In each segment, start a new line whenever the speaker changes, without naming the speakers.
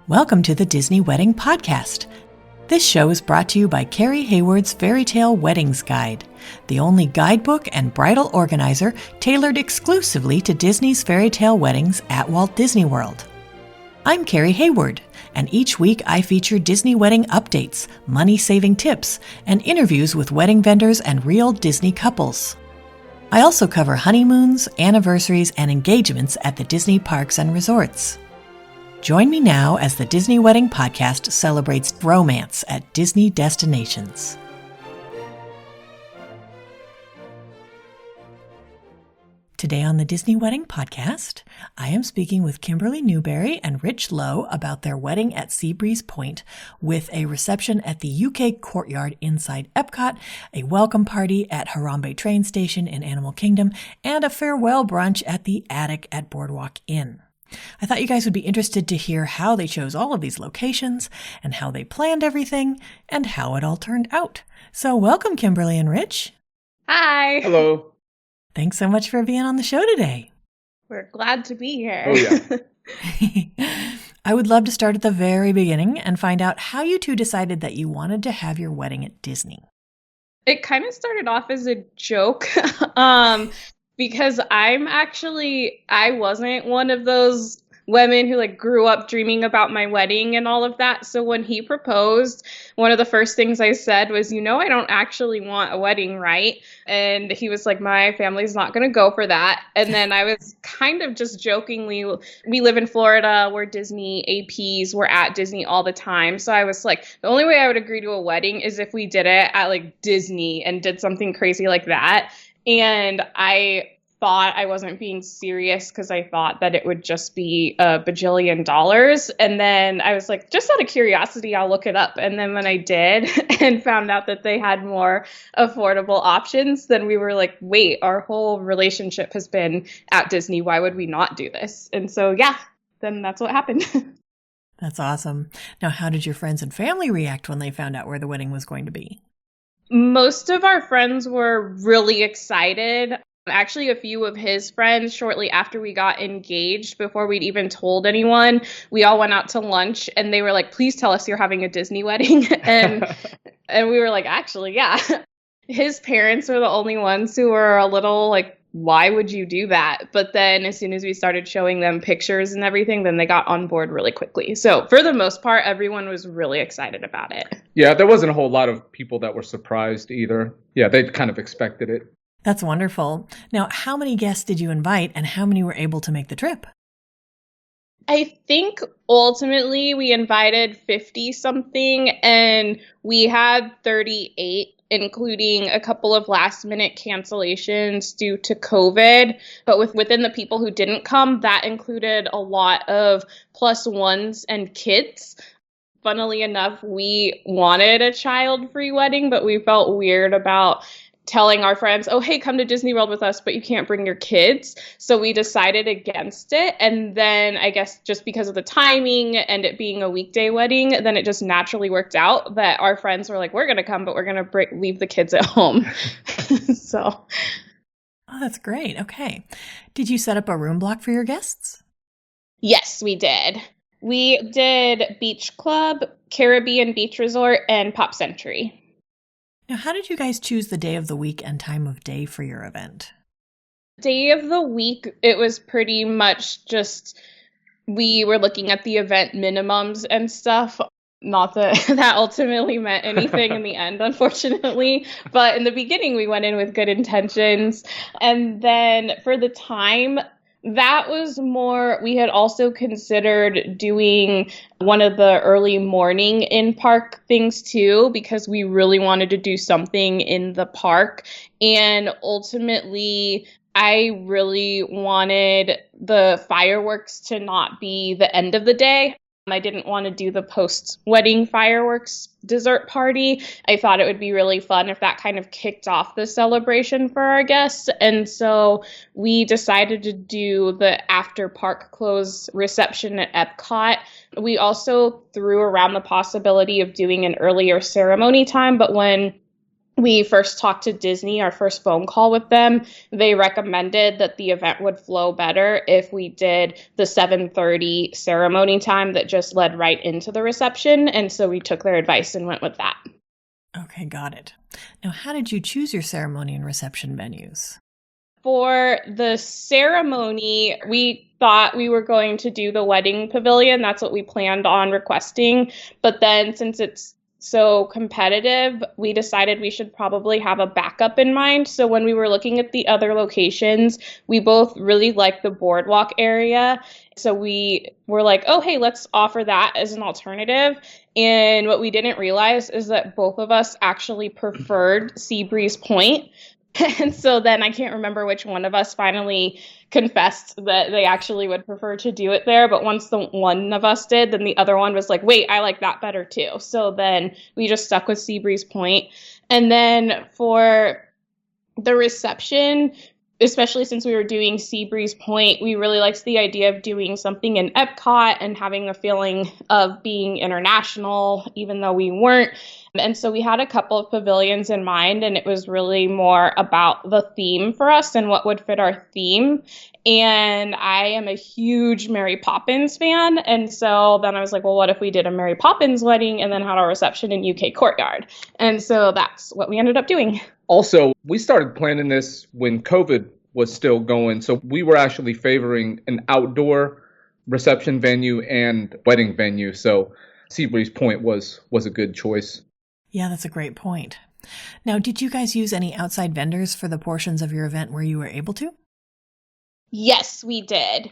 Welcome to the Disney Wedding Podcast. This show is brought to you by Carrie Hayward's Fairy Tale Weddings Guide, the only guidebook and bridal organizer tailored exclusively to Disney's fairy tale weddings at Walt Disney World. I'm Carrie Hayward, and each week I feature Disney wedding updates, money-saving tips, and interviews with wedding vendors and real Disney couples. I also cover honeymoons, anniversaries, and engagements at the Disney parks and resorts. Join me now as the Disney Wedding Podcast celebrates romance at Disney destinations. Today on the Disney Wedding Podcast, I am speaking with Kimberly Newberry and Rich Lowe about their wedding at Seabreeze Point, with a reception at the UK Courtyard inside EPCOT, a welcome party at Harambe Train Station in Animal Kingdom, and a farewell brunch at the Attic at Boardwalk Inn. I thought you guys would be interested to hear how they chose all of these locations and how they planned everything and how it all turned out. So welcome, Kimberly and Rich.
Hi.
Hello.
Thanks so much for being on the show today.
We're glad to be here.
Oh, yeah.
I would love to start at the very beginning and find out how you two decided that you wanted to have your wedding at Disney.
It kind of started off as a joke. Because I wasn't one of those women who grew up dreaming about my wedding and all of that. So when he proposed, one of the first things I said was, I don't actually want a wedding, right? And he was like, my family's not going to go for that. And then I was kind of just jokingly, we live in Florida where Disney APs were at Disney all the time. So I was like, the only way I would agree to a wedding is if we did it at Disney and did something crazy like that. And I thought I wasn't being serious because I thought that it would just be $1 bajillion. And then I was like, just out of curiosity, I'll look it up. And then when I did and found out that they had more affordable options, then we were like, wait, our whole relationship has been at Disney. Why would we not do this? And so, then that's what happened.
That's awesome. Now, how did your friends and family react when they found out where the wedding was going to be?
Most of our friends were really excited. Actually, a few of his friends, shortly after we got engaged, before we'd even told anyone, we all went out to lunch and they were like, please tell us you're having a Disney wedding. And we were like, actually, yeah. His parents were the only ones who were a little like, why would you do that? But then as soon as we started showing them pictures and everything, then they got on board really quickly. So for the most part, everyone was really excited about it.
Yeah, there wasn't a whole lot of people that were surprised either. Yeah, they kind of expected it.
That's wonderful. Now, how many guests did you invite and how many were able to make the trip?
I think ultimately we invited 50 something and we had 38. Including a couple of last minute cancellations due to COVID. But within the people who didn't come, that included a lot of +1s and kids. Funnily enough, we wanted a child-free wedding, but we felt weird about telling our friends, oh, hey, come to Disney World with us, but you can't bring your kids. So we decided against it. And then I guess just because of the timing and it being a weekday wedding, then it just naturally worked out that our friends were like, we're going to come, but we're going to leave the kids at home. So.
Oh, that's great. Okay. Did you set up a room block for your guests?
Yes, we did. We did Beach Club, Caribbean Beach Resort, and Pop Century.
Now, how did you guys choose the day of the week and time of day for your event?
Day of the week, it was pretty much just, we were looking at the event minimums and stuff. Not that that ultimately meant anything in the end, unfortunately. But in the beginning, we went in with good intentions. And then for the time, that was more, we had also considered doing one of the early morning in-park things too, because we really wanted to do something in the park. And ultimately, I really wanted the fireworks to not be the end of the day. I didn't want to do the post-wedding fireworks dessert party. I thought it would be really fun if that kind of kicked off the celebration for our guests. And so we decided to do the after park close reception at EPCOT. We also threw around the possibility of doing an earlier ceremony time, but when we first talked to Disney, our first phone call with them, they recommended that the event would flow better if we did the 7:30 ceremony time that just led right into the reception. And so we took their advice and went with that.
Okay, got it. Now, how did you choose your ceremony and reception venues?
For the ceremony, we thought we were going to do the wedding pavilion. That's what we planned on requesting. But then since it's so competitive, we decided we should probably have a backup in mind. So when we were looking at the other locations, we both really liked the boardwalk area. So we were like, oh, hey, let's offer that as an alternative. And what we didn't realize is that both of us actually preferred Seabreeze Point. And so then I can't remember which one of us finally confessed that they actually would prefer to do it there. But once the one of us did, then the other one was like, wait, I like that better too. So then we just stuck with Seabreeze Point. And then for the reception, especially since we were doing Seabreeze Point, we really liked the idea of doing something in EPCOT and having a feeling of being international, even though we weren't. And so we had a couple of pavilions in mind, and it was really more about the theme for us and what would fit our theme. And I am a huge Mary Poppins fan. And so then I was like, well, what if we did a Mary Poppins wedding and then had our reception in UK Courtyard? And so that's what we ended up doing.
Also, we started planning this when COVID was still going. So we were actually favoring an outdoor reception venue and wedding venue. So Seabreeze Point was a good choice.
Yeah, that's a great point. Now, did you guys use any outside vendors for the portions of your event where you were able to?
Yes, we did.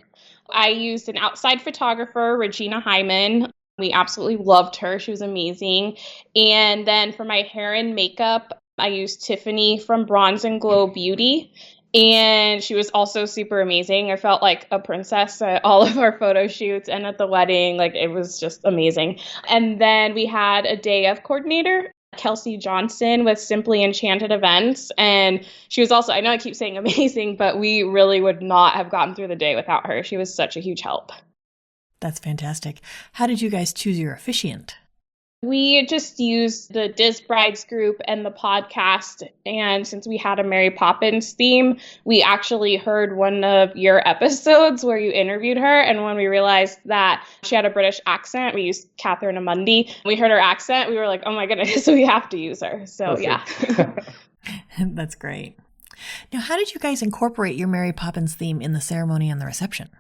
I used an outside photographer, Regina Hyman. We absolutely loved her. She was amazing. And then for my hair and makeup, I used Tiffany from Bronze and Glow Beauty. And she was also super amazing. I felt like a princess at all of our photo shoots and at the wedding. Like, it was just amazing. And then we had a day of coordinator, Kelsey Johnson, with Simply Enchanted Events. And she was also, I know I keep saying amazing, but we really would not have gotten through the day without her. She was such a huge help.
That's fantastic. How did you guys choose your officiant?
We just used the Diz Brides group and the podcast. And since we had a Mary Poppins theme, we actually heard one of your episodes where you interviewed her. And when we realized that she had a British accent, we used Catherine Amundi. We heard her accent. We were like, oh my goodness, we have to use her. So Perfect. Yeah.
That's great. Now, how did you guys incorporate your Mary Poppins theme in the ceremony and the reception?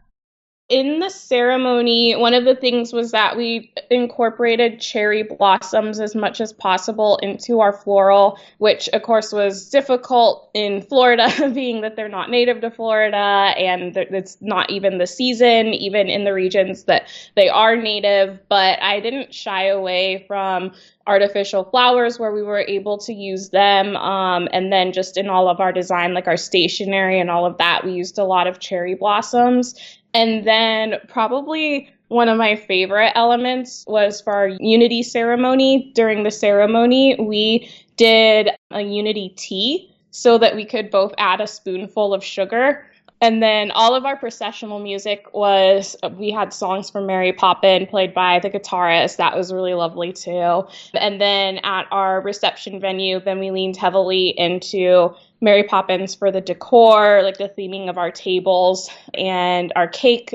In the ceremony, one of the things was that we incorporated cherry blossoms as much as possible into our floral, which of course was difficult in Florida, being that they're not native to Florida and it's not even the season, even in the regions that they are native. But I didn't shy away from artificial flowers where we were able to use them. And then just in all of our design, like our stationery and all of that, we used a lot of cherry blossoms. And then probably one of my favorite elements was for our unity ceremony. During the ceremony, we did a unity tea so that we could both add a spoonful of sugar. And then all of our processional music we had songs from Mary Poppins played by the guitarist. That was really lovely too. And then at our reception venue, then we leaned heavily into Mary Poppins for the decor, like the theming of our tables, and our cake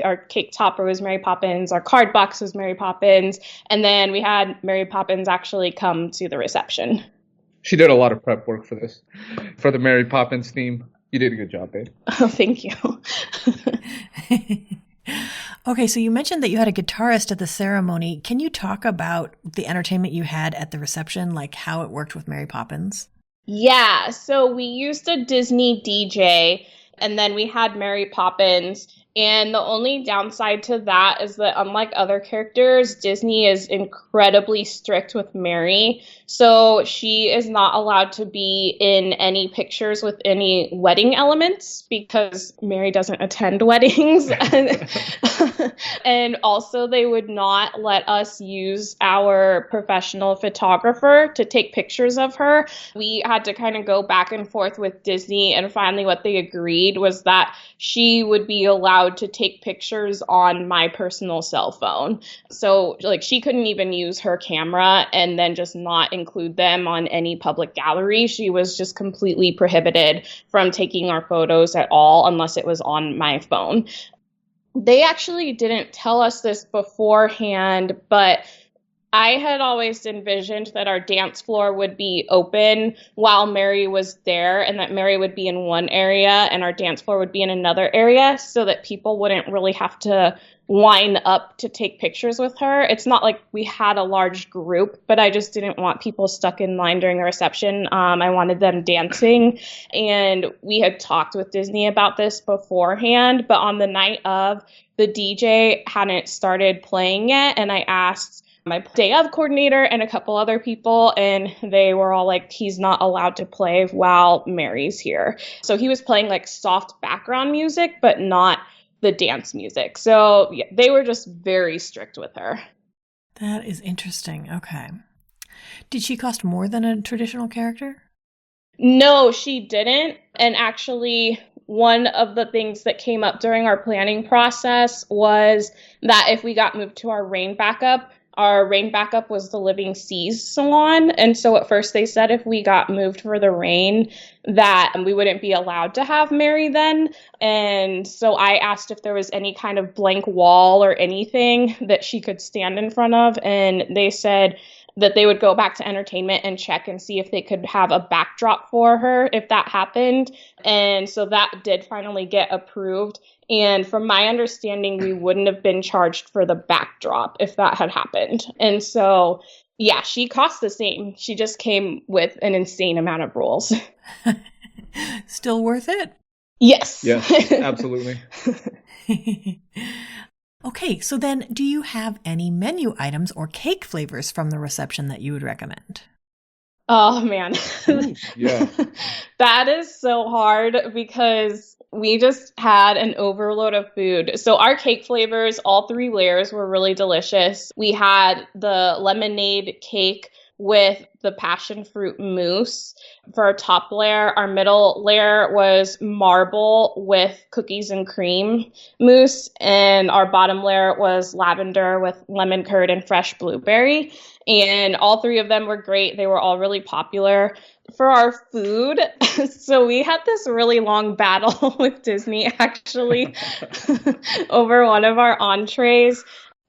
topper was Mary Poppins, our card box was Mary Poppins, and then we had Mary Poppins actually come to the reception.
She did a lot of prep work for this, for the Mary Poppins theme. You did a good job, babe.
Oh, thank you.
Okay, so you mentioned that you had a guitarist at the ceremony. Can you talk about the entertainment you had at the reception, like how it worked with Mary Poppins?
Yeah, so we used a Disney DJ, and then we had Mary Poppins. And the only downside to that is that unlike other characters, Disney is incredibly strict with Mary. So she is not allowed to be in any pictures with any wedding elements because Mary doesn't attend weddings. And also they would not let us use our professional photographer to take pictures of her. We had to kind of go back and forth with Disney, and finally what they agreed was that she would be allowed to take pictures on my personal cell phone. So like she couldn't even use her camera and then just not include them on any public gallery. She was just completely prohibited from taking our photos at all unless it was on my phone. They actually didn't tell us this beforehand, but I had always envisioned that our dance floor would be open while Mary was there, and that Mary would be in one area and our dance floor would be in another area, so that people wouldn't really have to line up to take pictures with her. It's not like we had a large group, but I just didn't want people stuck in line during the reception. I wanted them dancing, and we had talked with Disney about this beforehand, but on the night of, the DJ hadn't started playing yet, and I asked my day of coordinator and a couple other people, and they were all like, he's not allowed to play while Mary's here. So he was playing like soft background music, but not the dance music. So yeah, they were just very strict with her.
That is interesting. Okay. Did she cost more than a traditional character?
No, she didn't. And actually, one of the things that came up during our planning process was that if we got moved to our rain backup was the Living Seas salon. And so at first they said if we got moved for the rain that we wouldn't be allowed to have Mary then. And so I asked if there was any kind of blank wall or anything that she could stand in front of. And they said that they would go back to entertainment and check and see if they could have a backdrop for her if that happened. And so that did finally get approved. And from my understanding, we wouldn't have been charged for the backdrop if that had happened. And so, yeah, she cost the same. She just came with an insane amount of rules.
Still worth it?
Yes.
Yes, absolutely.
Okay, so then do you have any menu items or cake flavors from the reception that you would recommend?
Oh, man.
Yeah.
That is so hard because we just had an overload of food. So our cake flavors, all 3 layers were really delicious. We had the lemonade cake with the passion fruit mousse for our top layer. Our middle layer was marble with cookies and cream mousse. And our bottom layer was lavender with lemon curd and fresh blueberry. And all 3 of them were great. They were all really popular. For our food, so we had this really long battle with Disney actually over one of our entrees.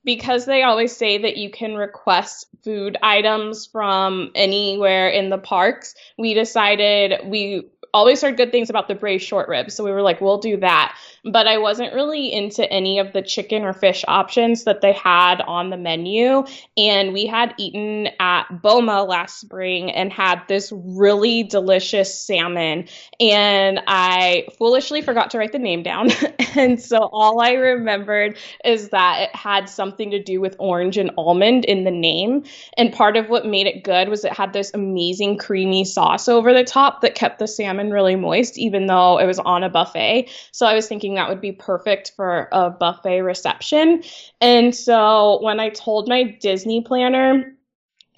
Because they always say that you can request food items from anywhere in the parks, we decided we always heard good things about the braised short ribs. So we were like, we'll do that. But I wasn't really into any of the chicken or fish options that they had on the menu. And we had eaten at Boma last spring and had this really delicious salmon. And I foolishly forgot to write the name down. And so all I remembered is that it had something to do with orange and almond in the name. And part of what made it good was it had this amazing creamy sauce over the top that kept the salmon really moist, even though it was on a buffet. So I was thinking that would be perfect for a buffet reception. And so when I told my Disney planner,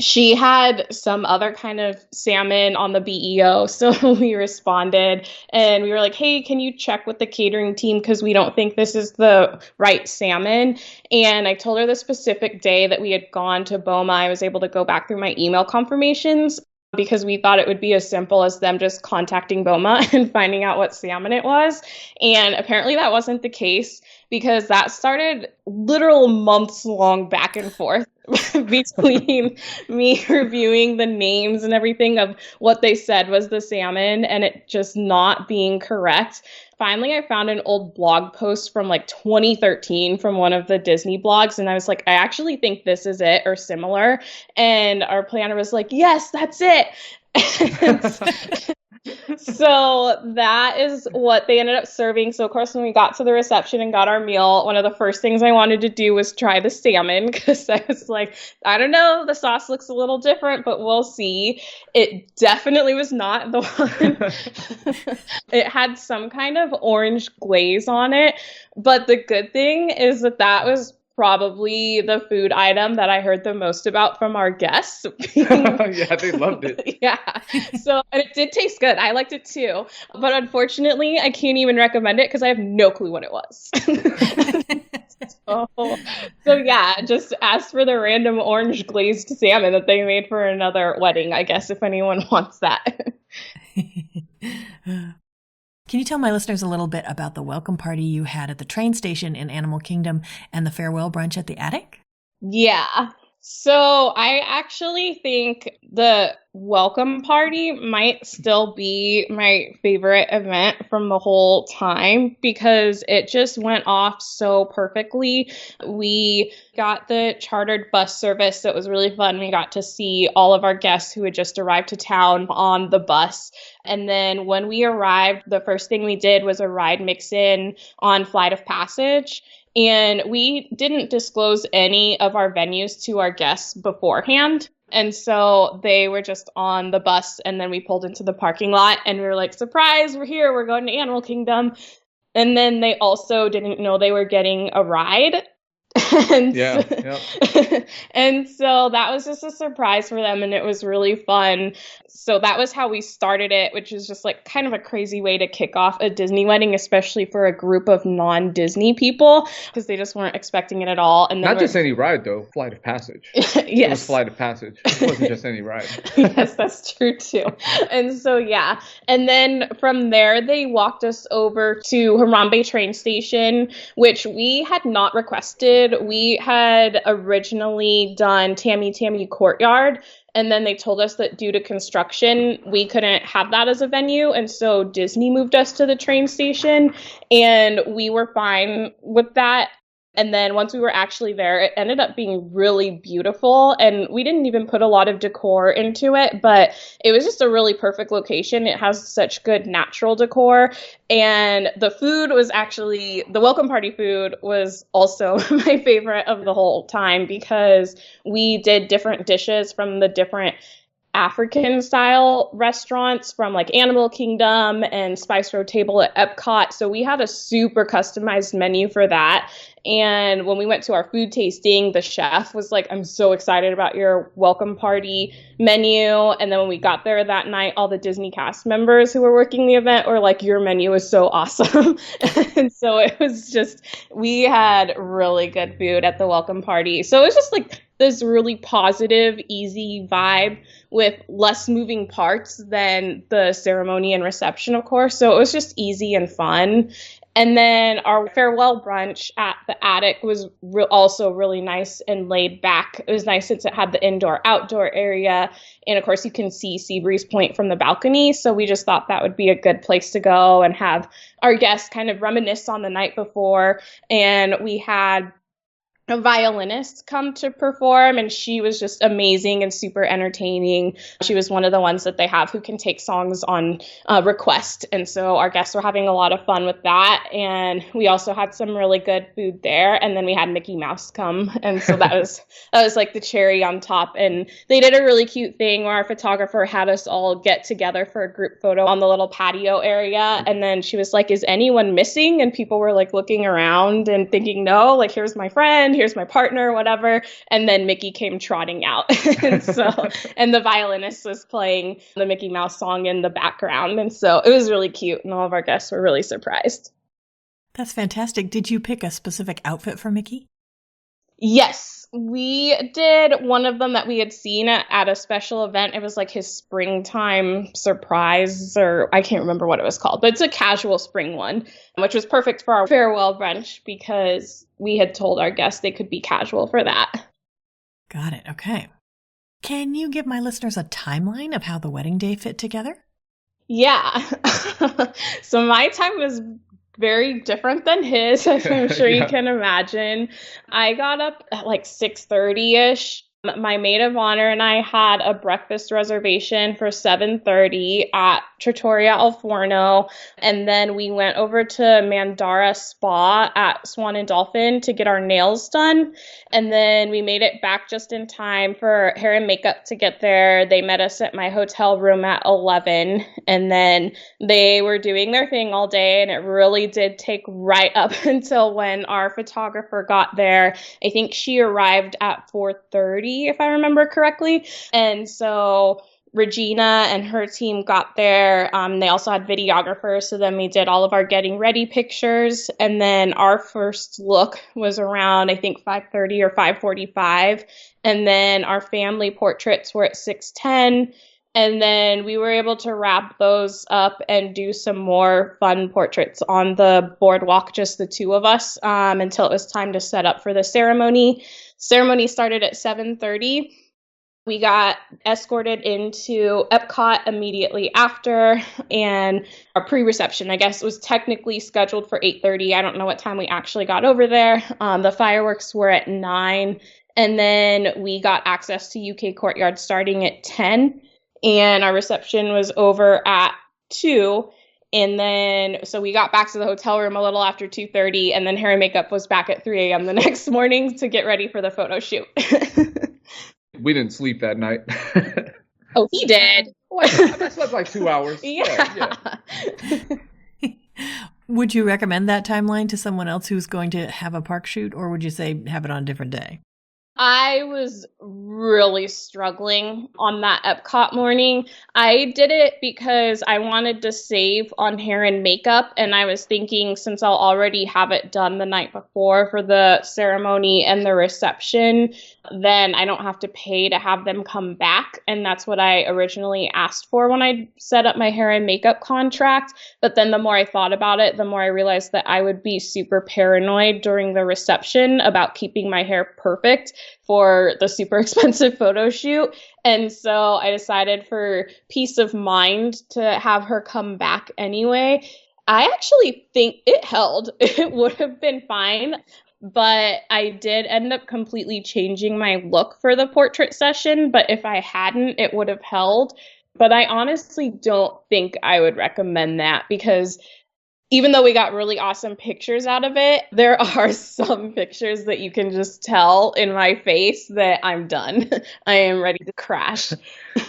she had some other kind of salmon on the BEO. So we responded and we were like, hey, can you check with the catering team? Because we don't think this is the right salmon. And I told her the specific day that we had gone to Boma. I was able to go back through my email confirmations because we thought it would be as simple as them just contacting Boma and finding out what salmon it was. And apparently that wasn't the case because that started literal months-long back and forth between me reviewing the names and everything of what they said was the salmon and it just not being correct. Finally, I found an old blog post from like 2013 from one of the Disney blogs. And I was like, I actually think this is it or similar. And our planner was like, yes, that's it. So that is what they ended up serving. So of course, when we got to the reception and got our meal, one of the first things I wanted to do was try the salmon because I was like, I don't know, the sauce looks a little different, but we'll see. It definitely was not the one. It had some kind of orange glaze on it. But the good thing is that that was probably the food item that I heard the most about from our guests.
Yeah, they loved it.
Yeah. So, and it did taste good. I liked it too. But unfortunately, I can't even recommend it because I have no clue what it was. So So yeah, just ask for the random orange glazed salmon that they made for another wedding, I guess, if anyone wants that.
Can you tell my listeners a little bit about the welcome party you had at the train station in Animal Kingdom and the farewell brunch at the attic?
Yeah. So I actually think the welcome party might still be my favorite event from the whole time because it just went off so perfectly. We got the chartered bus service. So it was really fun. We got to see all of our guests who had just arrived to town on the bus. And then when we arrived, the first thing we did was a ride mix in on Flight of Passage. And we didn't disclose any of our venues to our guests beforehand. And so they were just on the bus, and then we pulled into the parking lot and we were like, surprise, we're here, we're going to Animal Kingdom. And then they also didn't know they were getting a ride. And and so that was just a surprise for them, and it was really fun. So that was how we started it, which is just like kind of a crazy way to kick off a Disney wedding, especially for a group of non-Disney people, because they just weren't expecting it at all. And then
not just any ride, though. Flight of Passage.
Yes.
It was Flight of Passage. It wasn't just any ride.
Yes, that's true, too. And so, yeah. And then from there, they walked us over to Harambe Train Station, which we had not requested. We had originally done Tammy Courtyard. And then they told us that due to construction, we couldn't have that as a venue. And so Disney moved us to the train station, and we were fine with that. And then once we were actually there, it ended up being really beautiful. And we didn't even put a lot of decor into it, but it was just a really perfect location. It has such good natural decor. And the food was actually, the welcome party food was also my favorite of the whole time because we did different dishes from the different African style restaurants from like Animal Kingdom and Spice Road Table at EPCOT. So we had a super customized menu for that. And when we went to our food tasting, the chef was like, I'm so excited about your welcome party menu. And then when we got there that night, all the Disney cast members who were working the event were like, your menu is so awesome. And so it was just, we had really good food at the welcome party. So it was just like this really positive, easy vibe with less moving parts than the ceremony and reception, of course. So it was just easy and fun. And then our farewell brunch at the attic was also really nice and laid back. It was nice since it had the indoor-outdoor area. And of course, you can see Seabreeze Point from the balcony. So we just thought that would be a good place to go and have our guests kind of reminisce on the night before. And we had a violinist come to perform, and she was just amazing and super entertaining. She was one of the ones that they have who can take songs on request, and so our guests were having a lot of fun with that. And we also had some really good food there, and then we had Mickey Mouse come, and so that was like the cherry on top. And they did a really cute thing where our photographer had us all get together for a group photo on the little patio area, and then she was like, is anyone missing? And people were like looking around and thinking, no, like here's my friend, here's my partner, whatever. And then Mickey came trotting out. And the violinist was playing the Mickey Mouse song in the background. And so it was really cute. And all of our guests were really surprised.
That's fantastic. Did you pick a specific outfit for Mickey?
Yes, we did one of them that we had seen at a special event. It was like his springtime surprise, or I can't remember what it was called, but it's a casual spring one, which was perfect for our farewell brunch because we had told our guests they could be casual for that.
Got it. Okay. Can you give my listeners a timeline of how the wedding day fit together?
Yeah. So my time was very different than his, as I'm sure you can imagine. I got up at like 6:30-ish. My maid of honor and I had a breakfast reservation for 7:30 at Trattoria Al Forno, and then we went over to Mandara Spa at Swan and Dolphin to get our nails done, and then we made it back just in time for hair and makeup to get there. They met us at my hotel room at 11, and then they were doing their thing all day, and it really did take right up until when our photographer got there. I think she arrived at 4:30, if I remember correctly. And so Regina and her team got there. They also had videographers, so then we did all of our getting ready pictures. And then our first look was around, I think, 5:30 or 5:45. And then our family portraits were at 6:10. And then we were able to wrap those up and do some more fun portraits on the boardwalk, just the two of us, until it was time to set up for the ceremony. Ceremony started at 7:30. We got escorted into EPCOT immediately after, and our pre-reception, I guess, was technically scheduled for 8:30. I don't know what time we actually got over there. The fireworks were at 9, and then we got access to UK Courtyard starting at 10, and our reception was over at 2. And then, so we got back to the hotel room a little after 2:30, and then hair and makeup was back at 3 a.m. the next morning to get ready for the photo shoot.
We didn't sleep that night.
Oh, he did.
Well, I slept like 2 hours.
Yeah.
Would you recommend that timeline to someone else who's going to have a park shoot, or would you say have it on a different day?
I was really struggling on that EPCOT morning. I did it because I wanted to save on hair and makeup, and I was thinking, since I'll already have it done the night before for the ceremony and the reception, then I don't have to pay to have them come back. And that's what I originally asked for when I set up my hair and makeup contract. But then the more I thought about it, the more I realized that I would be super paranoid during the reception about keeping my hair perfect for the super expensive photo shoot. And so I decided, for peace of mind, to have her come back anyway. I actually think it held. It would have been fine. But I did end up completely changing my look for the portrait session. But if I hadn't, it would have held. But I honestly don't think I would recommend that, because even though we got really awesome pictures out of it, there are some pictures that you can just tell in my face that I'm done. I am ready to crash.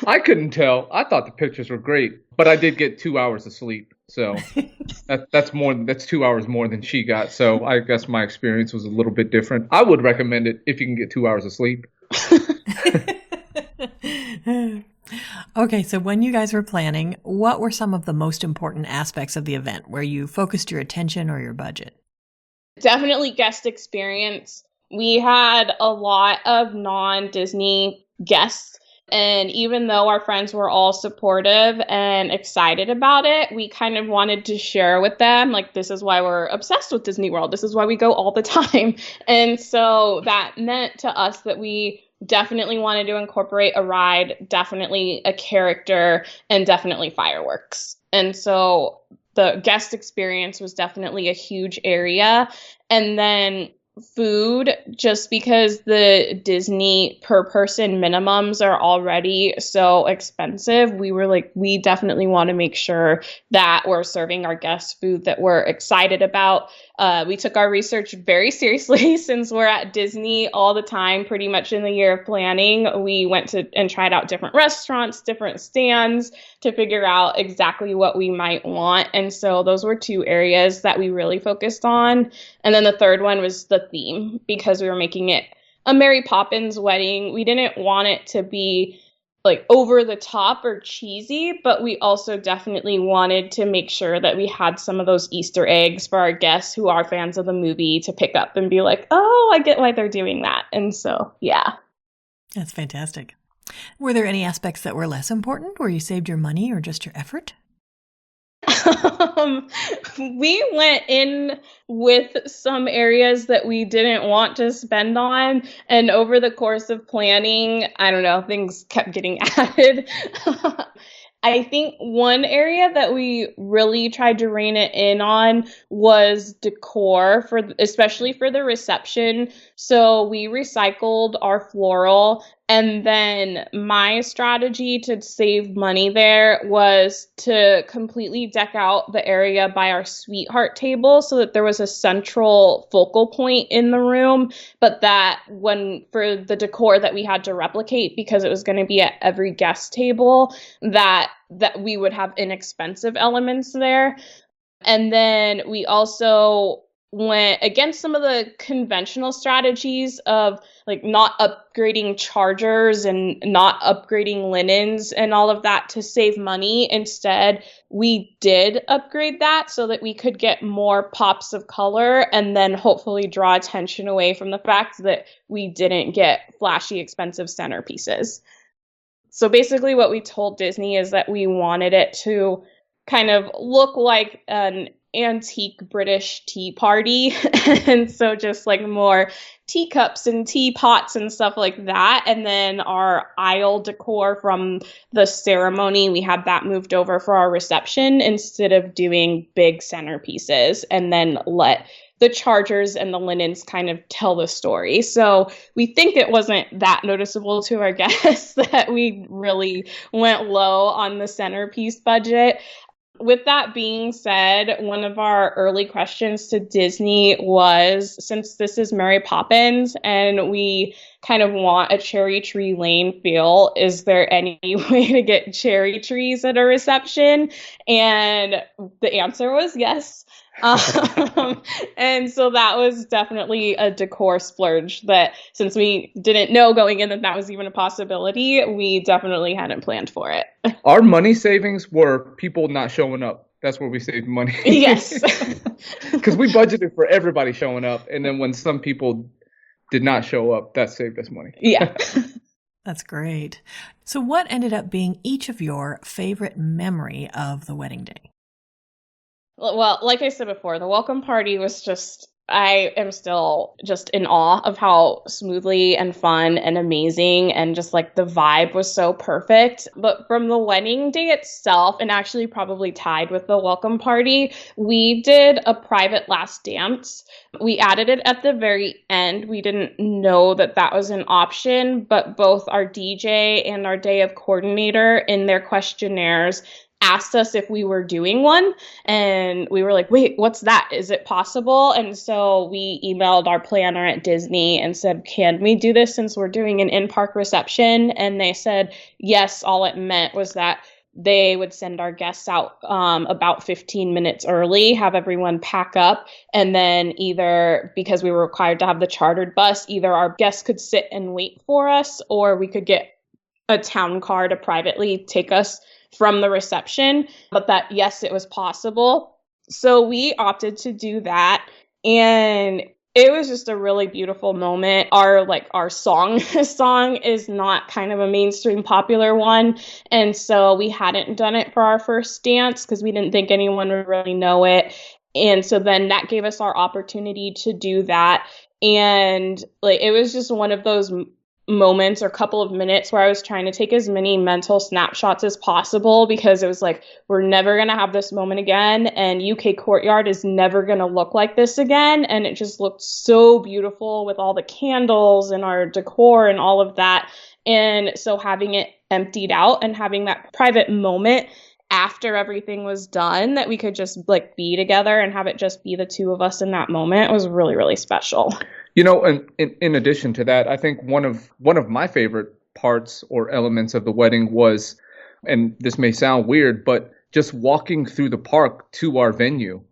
I couldn't tell. I thought the pictures were great, but I did get 2 hours of sleep. So that's 2 hours more than she got. So I guess my experience was a little bit different. I would recommend it if you can get 2 hours of sleep.
Okay, so when you guys were planning, what were some of the most important aspects of the event where you focused your attention or your budget?
Definitely guest experience. We had a lot of non-Disney guests, and even though our friends were all supportive and excited about it, we kind of wanted to share with them, like, this is why we're obsessed with Disney World. This is why we go all the time. And so that meant to us that we definitely wanted to incorporate a ride, definitely a character, and definitely fireworks. And so the guest experience was definitely a huge area. And then food, just because the Disney per person minimums are already so expensive, we were like, we definitely want to make sure that we're serving our guests food that we're excited about. We took our research very seriously since we're at Disney all the time, pretty much in the year of planning. We went to and tried out different restaurants, different stands to figure out exactly what we might want. And so those were two areas that we really focused on. And then the third one was the theme, because we were making it a Mary Poppins wedding. We didn't want it to be like over the top or cheesy, but we also definitely wanted to make sure that we had some of those Easter eggs for our guests who are fans of the movie to pick up and be like, oh, I get why they're doing that. And so, yeah.
That's fantastic. Were there any aspects that were less important where you saved your money or just your effort?
We went in with some areas that we didn't want to spend on, and over the course of planning, I don't know, things kept getting added. I think one area that we really tried to rein it in on was decor, especially for the reception. So we recycled our floral, and then my strategy to save money there was to completely deck out the area by our sweetheart table so that there was a central focal point in the room, but that for the decor that we had to replicate, because it was going to be at every guest table, that we would have inexpensive elements there. And then we also went against some of the conventional strategies of like not upgrading chargers and not upgrading linens and all of that to save money. Instead, we did upgrade that so that we could get more pops of color and then hopefully draw attention away from the fact that we didn't get flashy, expensive centerpieces. So basically what we told Disney is that we wanted it to kind of look like an antique British tea party. And so just like more teacups and teapots and stuff like that. And then our aisle decor from the ceremony, we had that moved over for our reception instead of doing big centerpieces, and then let the chargers and the linens kind of tell the story. So we think it wasn't that noticeable to our guests that we really went low on the centerpiece budget. With that being said, one of our early questions to Disney was, since this is Mary Poppins and we kind of want a cherry tree lane feel, is there any way to get cherry trees at a reception? And the answer was yes. And so that was definitely a decor splurge that, since we didn't know going in that that was even a possibility, we definitely hadn't planned for it.
Our money savings were people not showing up. That's where we saved money.
Yes.
Because we budgeted for everybody showing up. And then when some people did not show up, that saved us money.
Yeah.
That's great. So what ended up being each of your favorite memory of the wedding day?
Well, like I said before, the welcome party was just, I am still just in awe of how smoothly and fun and amazing, and just like the vibe was so perfect. But from the wedding day itself, and actually probably tied with the welcome party, we did a private last dance. We added it at the very end. We didn't know that that was an option, but both our DJ and our day of coordinator in their questionnaires asked us if we were doing one, and we were like, wait, what's that? Is it possible? And so we emailed our planner at Disney and said, can we do this since we're doing an in-park reception? And they said, yes. All it meant was that they would send our guests out about 15 minutes early, have everyone pack up, and then either, because we were required to have the chartered bus, either our guests could sit and wait for us, or we could get a town car to privately take us from the reception. But that, yes, it was possible. So we opted to do that. And it was just a really beautiful moment. Our song is not kind of a mainstream popular one. And so we hadn't done it for our first dance because we didn't think anyone would really know it. And so then that gave us our opportunity to do that. And like, it was just one of those moments or couple of minutes where I was trying to take as many mental snapshots as possible, because it was like, we're never going to have this moment again, and UK Courtyard is never going to look like this again. And it just looked so beautiful with all the candles and our decor and all of that. And so having it emptied out and having that private moment after everything was done that we could just like be together and have it just be the two of us in that moment was really, really special.
You know, and in addition to that, I think one of my favorite parts or elements of the wedding was, and this may sound weird, but just walking through the park to our venue.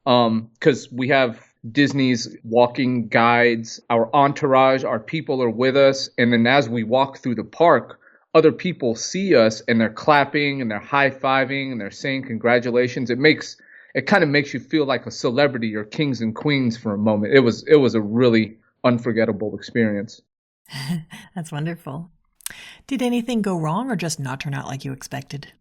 Because we have Disney's walking guides, our entourage, our people are with us. And then as we walk through the park, other people see us and they're clapping and they're high-fiving and they're saying congratulations. It kind of makes you feel like a celebrity or kings and queens for a moment. It was a really unforgettable experience.
That's wonderful. Did anything go wrong or just not turn out like you expected?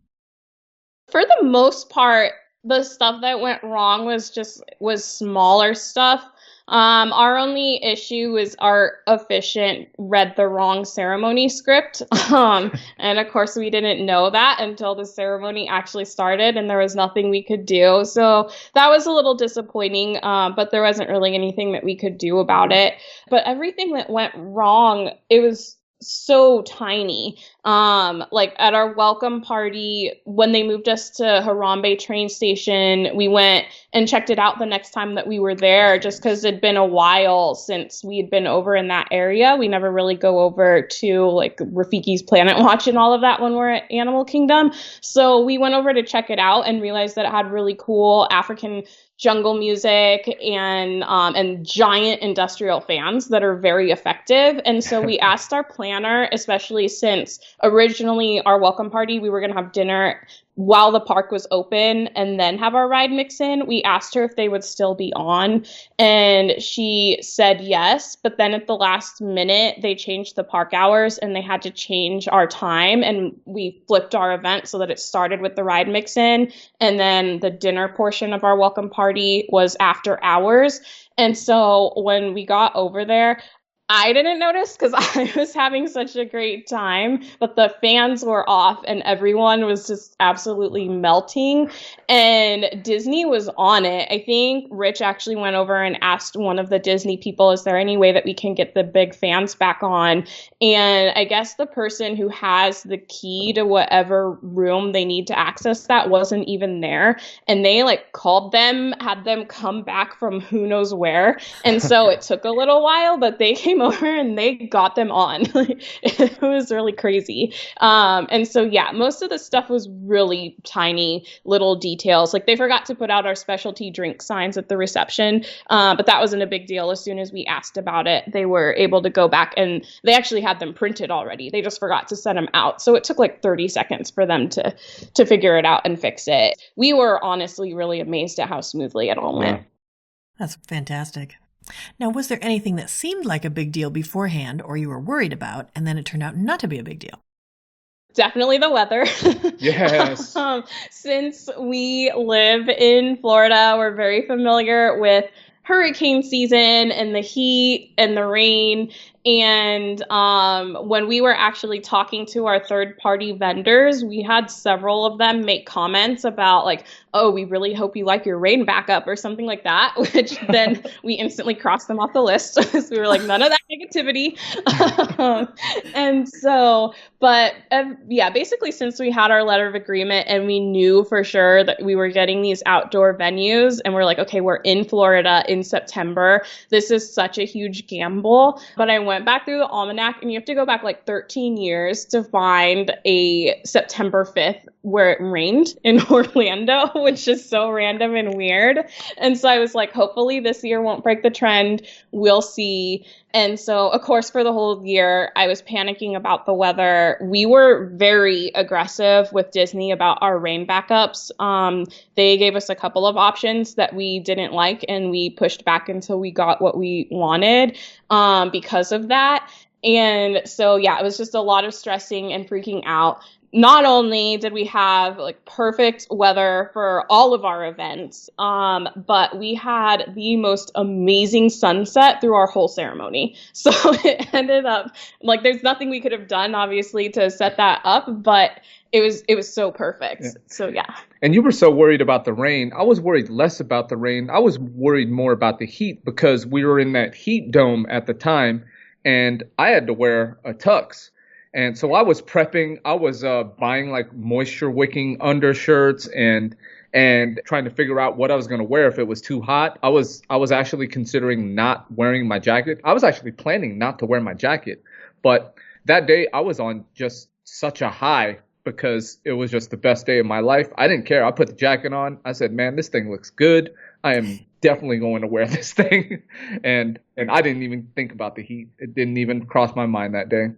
For the most part, the stuff that went wrong was smaller stuff. Our only issue was our officiant read the wrong ceremony script. And of course we didn't know that until the ceremony actually started and there was nothing we could do. So that was a little disappointing, but there wasn't really anything that we could do about it. But everything that went wrong, it was so tiny. Like at our welcome party, when they moved us to Harambe Train Station, we went and checked it out the next time that we were there, just because it'd been a while since we had been over in that area. We never really go over to like Rafiki's Planet Watch and all of that when we're at Animal Kingdom. So we went over to check it out and realized that it had really cool African jungle music and giant industrial fans that are very effective. And so we asked our planner, especially since originally our welcome party, we were going to have dinner while the park was open and then have our ride mix in. We asked her if they would still be on, and she said yes. But then at the last minute, they changed the park hours and they had to change our time, and we flipped our event so that it started with the ride mix in, and then the dinner portion of our welcome party was after hours. And so when we got over there, I didn't notice because I was having such a great time, but the fans were off and everyone was just absolutely melting, and Disney was on it. I think Rich actually went over and asked one of the Disney people, is there any way that we can get the big fans back on? And I guess the person who has the key to whatever room they need to access that wasn't even there. And they called them, had them come back from who knows where. And so it took a little while, but they came over and they got them on. It was really crazy. And so, yeah, most of the stuff was really tiny little details. They forgot to put out our specialty drink signs at the reception, but that wasn't a big deal. As soon as we asked about it, they were able to go back, and they actually had them printed already. They just forgot to send them out. So it took 30 seconds for them to figure it out and fix it. We were honestly really amazed at how smoothly it all went.
That's fantastic. Now, was there anything that seemed like a big deal beforehand or you were worried about, and then it turned out not to be a big deal?
Definitely the weather.
Yes.
Since we live in Florida, we're very familiar with hurricane season and the heat and the rain. And when we were actually talking to our third-party vendors, we had several of them make comments about oh, we really hope you like your rain backup or something like that, which then we instantly crossed them off the list. So we were like, none of that negativity. And so, but yeah, basically since we had our letter of agreement and we knew for sure that we were getting these outdoor venues, and we're like, okay, we're in Florida in September. This is such a huge gamble. But I went back through the almanac, and you have to go back 13 years to find a September 5th where it rained in Orlando, which is so random and weird. And so I was like, hopefully this year won't break the trend. We'll see. And so, of course, for the whole year, I was panicking about the weather. We were very aggressive with Disney about our rain backups. They gave us a couple of options that we didn't like, and we pushed back until we got what we wanted because of that. And so, yeah, it was just a lot of stressing and freaking out. Not only did we have perfect weather for all of our events, but we had the most amazing sunset through our whole ceremony. So it ended up there's nothing we could have done, obviously, to set that up, but it was so perfect. Yeah. So yeah.
And you were so worried about the rain. I was worried less about the rain. I was worried more about the heat, because we were in that heat dome at the time, and I had to wear a tux. And so I was prepping. I was buying moisture wicking undershirts and trying to figure out what I was going to wear if it was too hot. I was actually considering not wearing my jacket. I was actually planning not to wear my jacket. But that day I was on just such a high because it was just the best day of my life. I didn't care. I put the jacket on. I said, man, this thing looks good. I am definitely going to wear this thing. And I didn't even think about the heat. It didn't even cross my mind that day.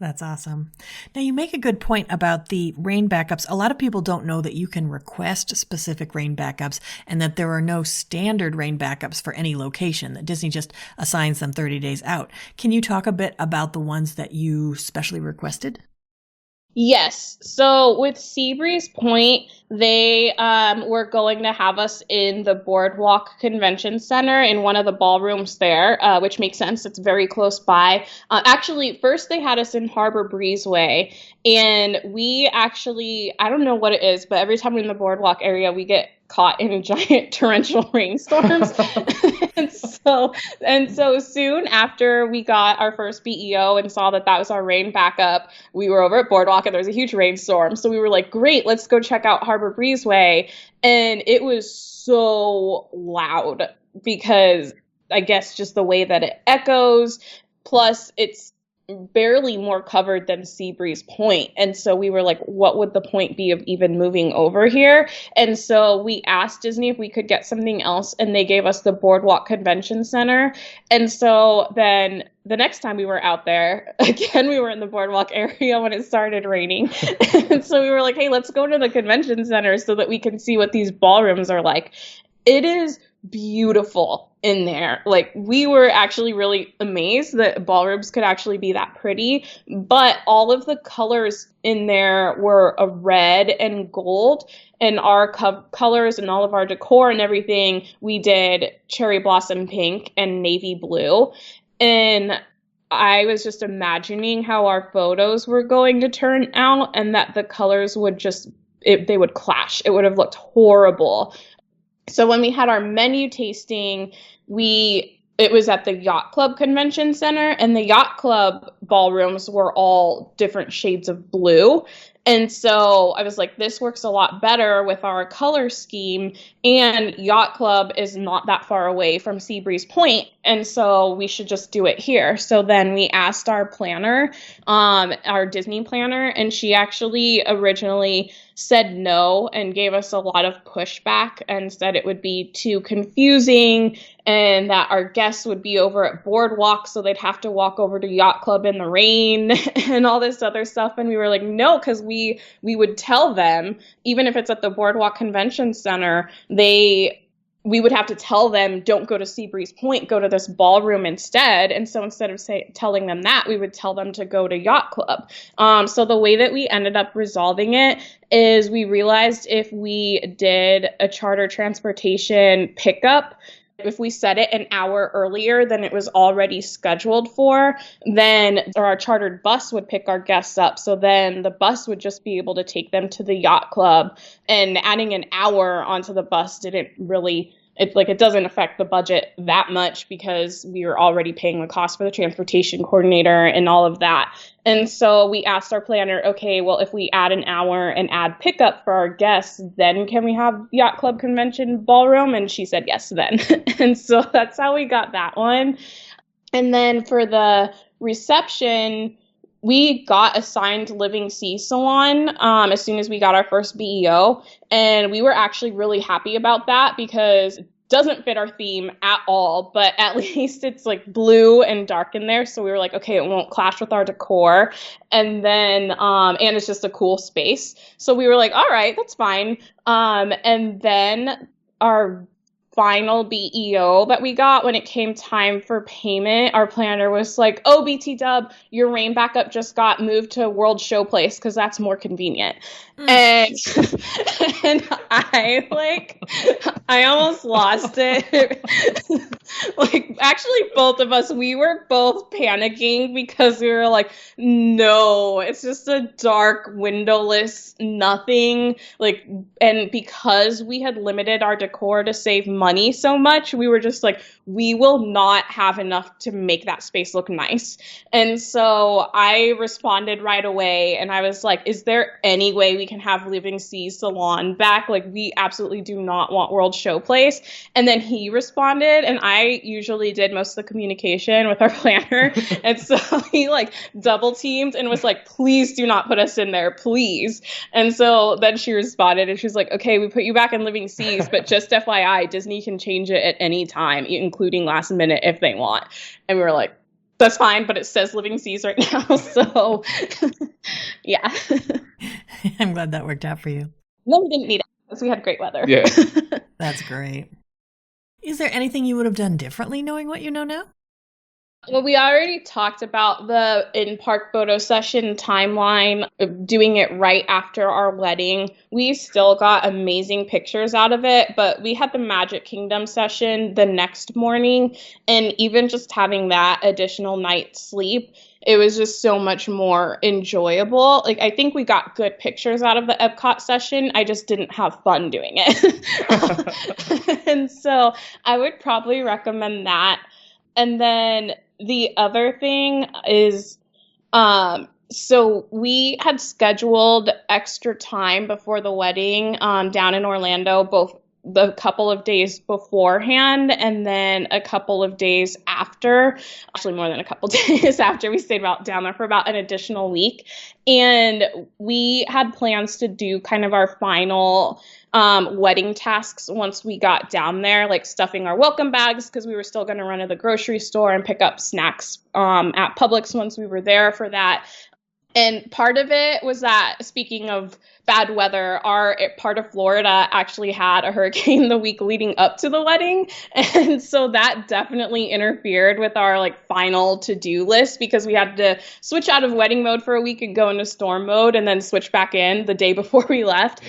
That's awesome. Now, you make a good point about the rain backups. A lot of people don't know that you can request specific rain backups and that there are no standard rain backups for any location, that Disney just assigns them 30 days out. Can you talk a bit about the ones that you specially requested?
Yes. So with Seabreeze Point, they were going to have us in the Boardwalk Convention Center in one of the ballrooms there, which makes sense. It's very close by. Actually, first they had us in Harbor Breezeway, and we actually, I don't know what it is, but every time we're in the Boardwalk area, we get caught in giant torrential rainstorms. and so soon after we got our first BEO and saw that was our rain backup, we were over at Boardwalk and there was a huge rainstorm. So we were like, great, let's go check out Harbor Breezeway. And it was so loud because I guess just the way that it echoes, plus it's barely more covered than Seabreeze Point. And so we were like, what would the point be of even moving over here? And so we asked Disney if we could get something else, and they gave us the Boardwalk Convention Center. And so then the next time we were out there, again, we were in the Boardwalk area when it started raining. And so we were like, hey, let's go to the convention center so that we can see what these ballrooms are like. It is beautiful in there. Like, we were actually really amazed that ballrooms could actually be that pretty, but all of the colors in there were a red and gold, and our colors and all of our decor and everything, we did cherry blossom pink and navy blue. And I was just imagining how our photos were going to turn out, and that the colors would they would clash. It would have looked horrible. So when we had our menu tasting, it was at the Yacht Club Convention Center, and the Yacht Club ballrooms were all different shades of blue. And so I was like, this works a lot better with our color scheme, and Yacht Club is not that far away from Seabreeze Point, and so we should just do it here. So then we asked our planner, our Disney planner, and she actually originally said no and gave us a lot of pushback and said it would be too confusing and that our guests would be over at Boardwalk, so they'd have to walk over to Yacht Club in the rain and all this other stuff. And we were like, no, because we would tell them, even if it's at the Boardwalk Convention Center, we would have to tell them, don't go to Seabreeze Point, go to this ballroom instead. And so instead of telling them that, we would tell them to go to Yacht Club. So the way that we ended up resolving it is we realized if we did a charter transportation pickup, if we set it an hour earlier than it was already scheduled for, then our chartered bus would pick our guests up. So then the bus would just be able to take them to the Yacht Club, and adding an hour onto the bus didn't really, it doesn't affect the budget that much because we were already paying the cost for the transportation coordinator and all of that. And so we asked our planner, okay, well, if we add an hour and add pickup for our guests, then can we have Yacht Club Convention Ballroom? And she said yes then. And so that's how we got that one. And then for the reception, we got assigned Living Sea Salon as soon as we got our first BEO. And we were actually really happy about that because it doesn't fit our theme at all, but at least it's like blue and dark in there. So we were like, okay, it won't clash with our decor. And then, and it's just a cool space. So we were like, all right, that's fine. And then our final BEO that we got, when it came time for payment, our planner was like, oh, BT Dub, your rain backup just got moved to World Showplace because that's more convenient. And I almost lost it. Like, actually, both of us, we were both panicking because we were like, no, it's just a dark, windowless nothing. Like, and because we had limited our decor to save money so much, we were just like, we will not have enough to make that space look nice. And so I responded right away, and I was like, is there any way we can have Living Sea Salon back? Like, we absolutely do not want World Showplace. And then he responded, and I usually did most of the communication with our planner. And so he like double teamed and was like, please do not put us in there, please. And so then she responded and she was like, okay, we put you back in Living Seas, but just FYI, Disney can change it at any time, including last minute if they want. And we were like, that's fine, but it says Living Seas right now. So yeah.
I'm glad that worked out for you.
No, we didn't need it because we had great weather.
Yeah.
That's great. Is there anything you would have done differently knowing what you know now?
Well, we already talked about the in-park photo session timeline, doing it right after our wedding. We still got amazing pictures out of it, but we had the Magic Kingdom session the next morning, and even just having that additional night's sleep, it was just so much more enjoyable. Like, I think we got good pictures out of the EPCOT session. I just didn't have fun doing it. And so I would probably recommend that. And then the other thing is, so we had scheduled extra time before the wedding down in Orlando, both the couple of days beforehand and then a couple of days after, actually more than a couple days after. We stayed down there for about an additional week. And we had plans to do kind of our final wedding tasks once we got down there, like stuffing our welcome bags because we were still going to run to the grocery store and pick up snacks at Publix once we were there for that. And part of it was that, speaking of bad weather, our part of Florida actually had a hurricane the week leading up to the wedding. And so that definitely interfered with our like final to-do list because we had to switch out of wedding mode for a week and go into storm mode and then switch back in the day before we left.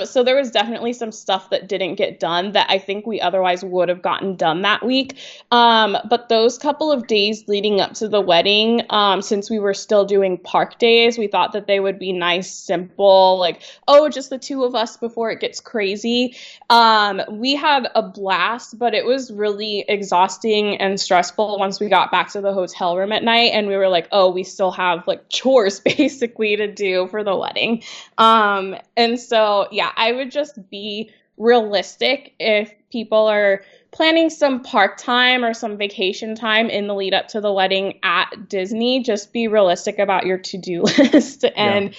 So there was definitely some stuff that didn't get done that I think we otherwise would have gotten done that week. But those couple of days leading up to the wedding, since we were still doing park days, we thought that they would be nice, simple, like, oh, just the two of us before it gets crazy. We had a blast, but it was really exhausting and stressful once we got back to the hotel room at night and we were like, oh, we still have like chores basically to do for the wedding. And so, yeah, I would just be realistic if people are planning some park time or some vacation time in the lead up to the wedding at Disney. Just be realistic about your to-do list and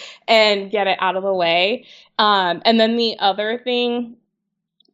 get it out of the way. And then the other thing,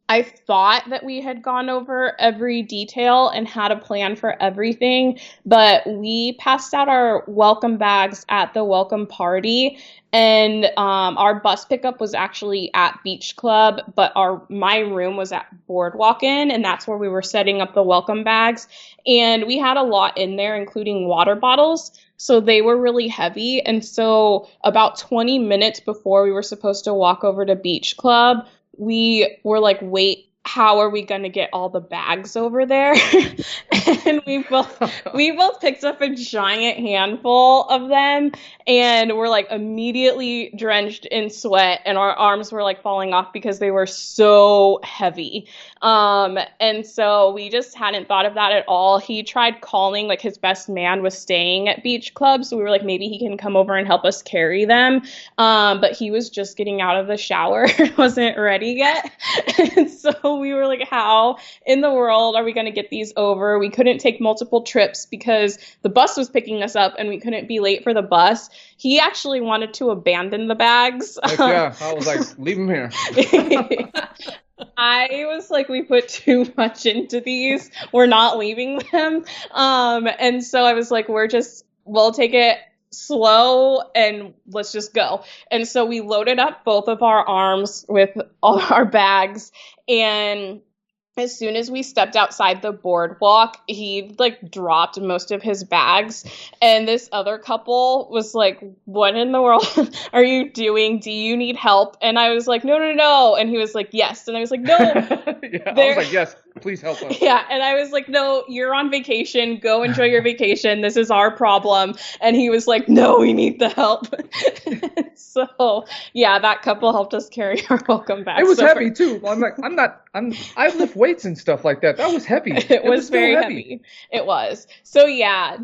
I thought that we had gone over every detail and had a plan for everything, but we passed out our welcome bags at the welcome party. And our bus pickup was actually at Beach Club, but my room was at Boardwalk Inn, and that's where we were setting up the welcome bags. And we had a lot in there, including water bottles. So they were really heavy. And so about 20 minutes before we were supposed to walk over to Beach Club, we were like, wait, how are we going to get all the bags over there? And we both picked up a giant handful of them and were like immediately drenched in sweat and our arms were like falling off because they were so heavy. And so we just hadn't thought of that at all. He tried calling, like his best man was staying at Beach Club. So we were like, maybe he can come over and help us carry them. But he was just getting out of the shower, wasn't ready yet. And so we were like, how in the world are we going to get these over? We couldn't take multiple trips because the bus was picking us up and we couldn't be late for the bus. He actually wanted to abandon the bags.
Heck yeah, I was like, leave them here.
I was like, we put too much into these. We're not leaving them. And so I was like, we'll take it slow and let's just go. And so we loaded up both of our arms with all our bags, and as soon as we stepped outside the boardwalk, he like dropped most of his bags. And this other couple was like, what in the world are you doing? Do you need help? And I was like, no. And he was like, yes. And I was like, no.
I was like, yes, please help us.
Yeah. And I was like, no, you're on vacation. Go enjoy your vacation. This is our problem. And he was like, no, we need the help. So yeah, that couple helped us carry our welcome bags.
It was heavy too. I'm like, I lift weights and stuff like that. That was heavy.
It was very heavy. It was. So yeah,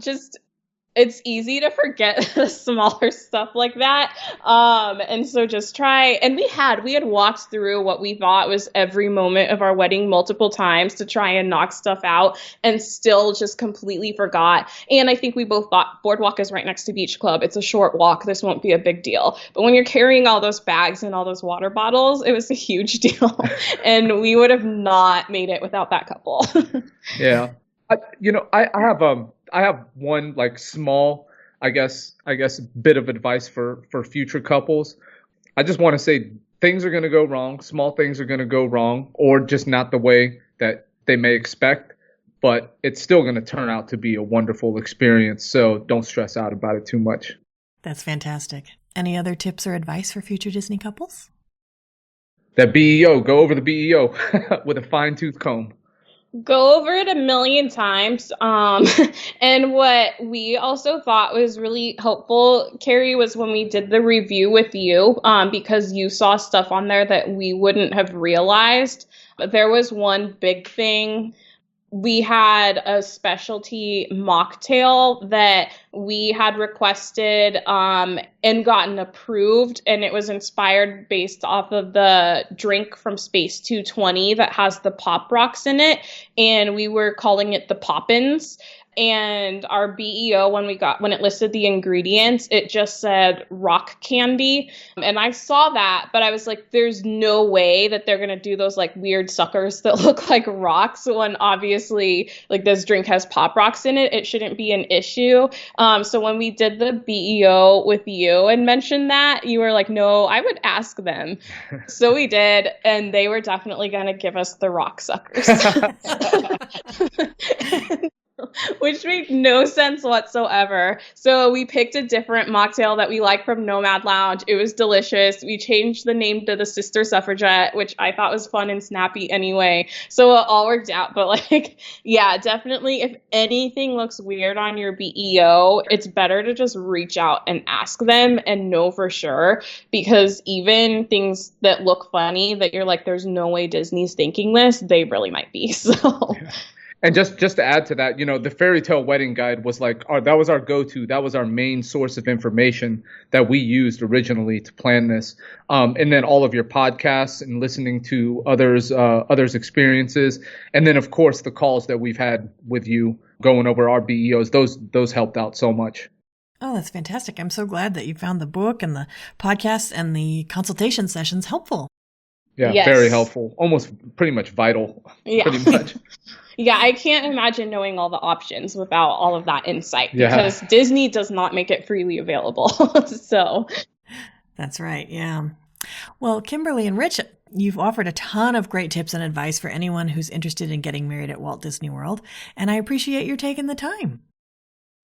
it's easy to forget the smaller stuff like that. And so just try, and we had walked through what we thought was every moment of our wedding multiple times to try and knock stuff out and still just completely forgot. And I think we both thought Boardwalk is right next to Beach Club. It's a short walk. This won't be a big deal. But when you're carrying all those bags and all those water bottles, it was a huge deal. And we would have not made it without that couple.
Yeah. I have one like small, I guess bit of advice for future couples. I just want to say things are going to go wrong. Small things are going to go wrong, or just not the way that they may expect, but it's still going to turn out to be a wonderful experience. So don't stress out about it too much.
That's fantastic. Any other tips or advice for future Disney couples?
That BEO, go over the BEO with a fine-tooth comb.
Go over it a million times. And what we also thought was really helpful, Carrie, was when we did the review with you, because you saw stuff on there that we wouldn't have realized. But there was one big thing we had a specialty mocktail that we had requested and gotten approved, and it was inspired based off of the drink from Space 220 that has the pop rocks in it, and we were calling it the Poppins. And our BEO, when it listed the ingredients, it just said rock candy. And I saw that, but I was like, there's no way that they're going to do those like weird suckers that look like rocks when obviously like this drink has pop rocks in it. It shouldn't be an issue. So when we did the BEO with you and mentioned that, you were like, no, I would ask them. So we did. And they were definitely going to give us the rock suckers. Which made no sense whatsoever. So we picked a different mocktail that we like from Nomad Lounge. It was delicious. We changed the name to the Sister Suffragette, which I thought was fun and snappy anyway. So it all worked out. But like, yeah, definitely if anything looks weird on your BEO, it's better to just reach out and ask them and know for sure. Because even things that look funny that you're like, there's no way Disney's thinking this, they really might be. So...
Yeah. And just to add to that, the fairy tale wedding guide was like, that was our go-to. That was our main source of information that we used originally to plan this. And then all of your podcasts and listening to others' experiences. And then, of course, the calls that we've had with you going over our BEOs, those helped out so much.
Oh, that's fantastic. I'm so glad that you found the book and the podcasts and the consultation sessions helpful.
Yeah,
yes.
Very helpful. Almost pretty much vital.
Yeah.
Pretty much.
Yeah, I can't imagine knowing all the options without all of that insight because
Yeah.
Disney does not make it freely available. So
that's right. Yeah. Well, Kimberly and Rich, you've offered a ton of great tips and advice for anyone who's interested in getting married at Walt Disney World, and I appreciate your taking the time.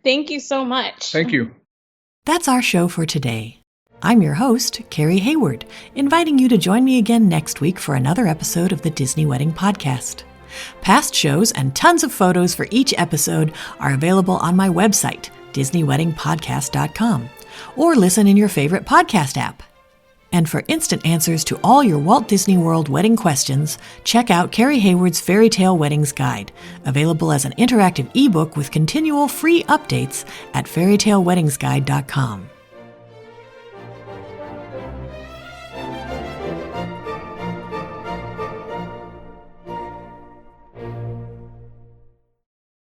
Thank you so much.
Thank you.
That's our show for today. I'm your host, Carrie Hayward, inviting you to join me again next week for another episode of the Disney Wedding Podcast. Past shows and tons of photos for each episode are available on my website, DisneyWeddingPodcast.com, or listen in your favorite podcast app. And for instant answers to all your Walt Disney World wedding questions, check out Carrie Hayward's Fairy Tale Weddings Guide, available as an interactive ebook with continual free updates at fairytaleweddingsguide.com.